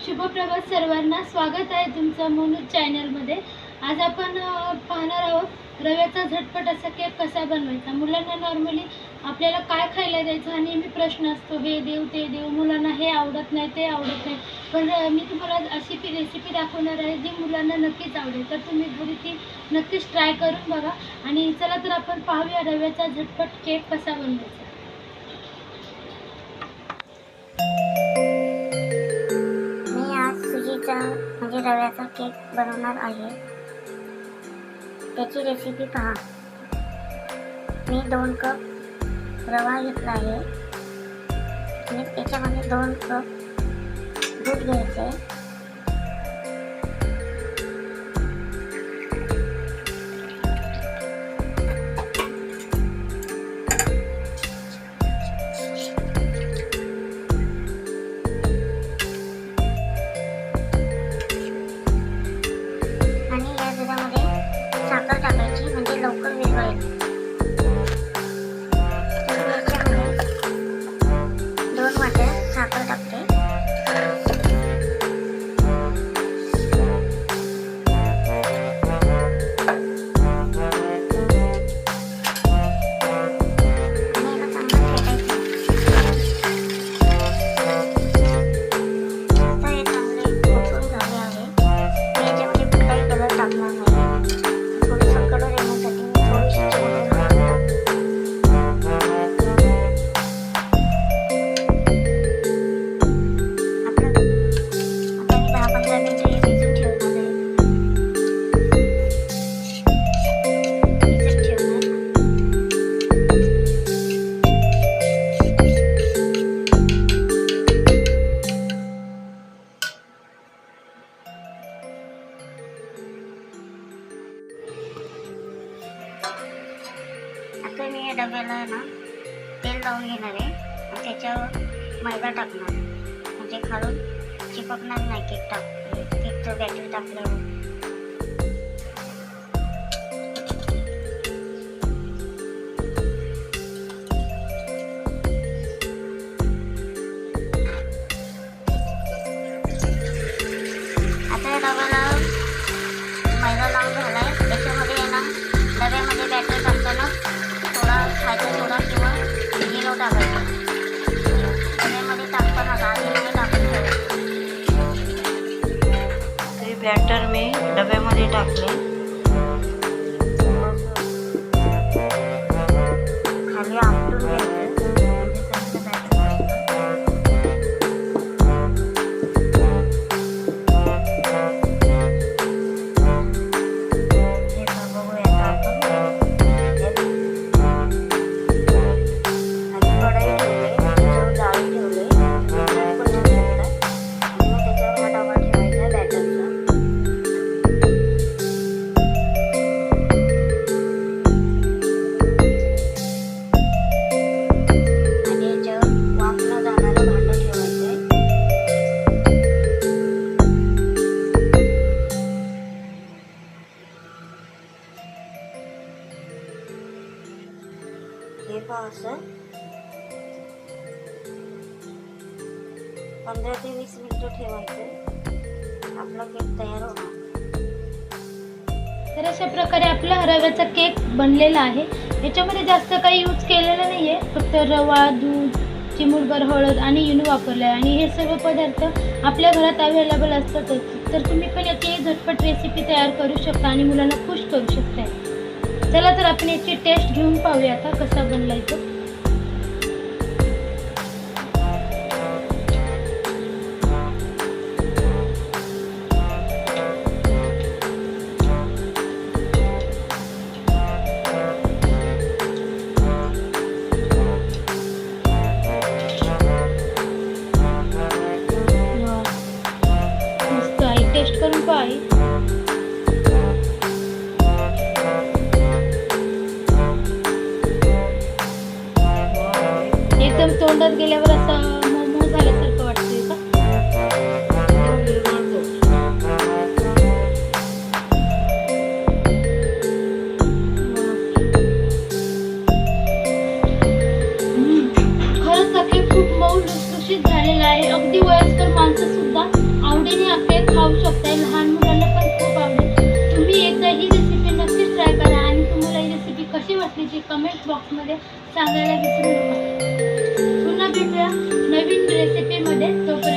शुभप्रभात सर्वांना, स्वागत आहे तुमचं मोनूज चॅनलमध्ये। आज आपण पाहणार आहोत रव्याचा झटपट असा केक कसा बनवायचा। मुलांना नॉर्मली आपल्याला काय खायला द्यायचं हा नेहमी प्रश्न असतो, हे देऊ ते देऊ, मुलांना हे आवडत नाही ते आवडत नाही। पण मी तुम्हाला अशी रेसिपी दाखवणार आहे जी मुलांना नक्कीच आवडेल, तर तुम्ही घरी ती नक्कीच ट्राय करून बघा। आणि चला तर आपण पाहूया रव्याचा झटपट केक कसा बनवायचा। म्हणजे रव्याचा केक बनवणार आहे, त्याची रेसिपी पहा। मी 2 कप रवा घेतला आहे आणि त्याच्यामध्ये 2 कप दूध घ्यायचे। साखर टाकायची म्हणजे लवकर विरघळेल। याच्यामध्ये 2 वाट्या साखर टाकते। आता मी या डब्याला ना तेल लावून घेणार आहे आणि त्याच्यावर मैदा टाकणार, म्हणजे खालून चिपकणार नाही केकचं बॅटर टाकल्यावर। आता या डब्याला मैदा लावून झालाय, त्याच्यामध्ये आहे ना डब्यामध्ये बॅटर टाकताना थोडा खायचा सोडा किंवा इनो टाकायचा। डब्यामध्ये टाकताना आधी टाकून ते बॅटर मी डब्यामध्ये टाकले, खाली आपटून घ्यायचं म्हणजे त्यांचं बॅटर असं 15 ते 20 मिनिटं ठेवायचं, आपला केक तयार होणार। तर अशा प्रकारे आपला रव्याचा केक बनलेला आहे। याच्यामध्ये जास्त काही यूज केलेलं नाही आहे, फक्त रवा, दूध, चिमूटभर हळद आणि इनो वापरला आहे। आणि हे सर्व पदार्थ आपल्या घरात अवेलेबल असतातच, तर तुम्ही पण याची झटपट रेसिपी तयार करू शकता आणि मुलांना खुश करू शकता। चला तर आपण याची टेस्ट घेऊन पाहूया आता कसा बनलाय तो। मस्त आहे, टेस्ट करून पाही। कशी कमेंट बॉक्समध्ये सांगायला विसरू नका. पुन्हा भेटूया नवीन रेसिपीमध्ये. तोपर्यंत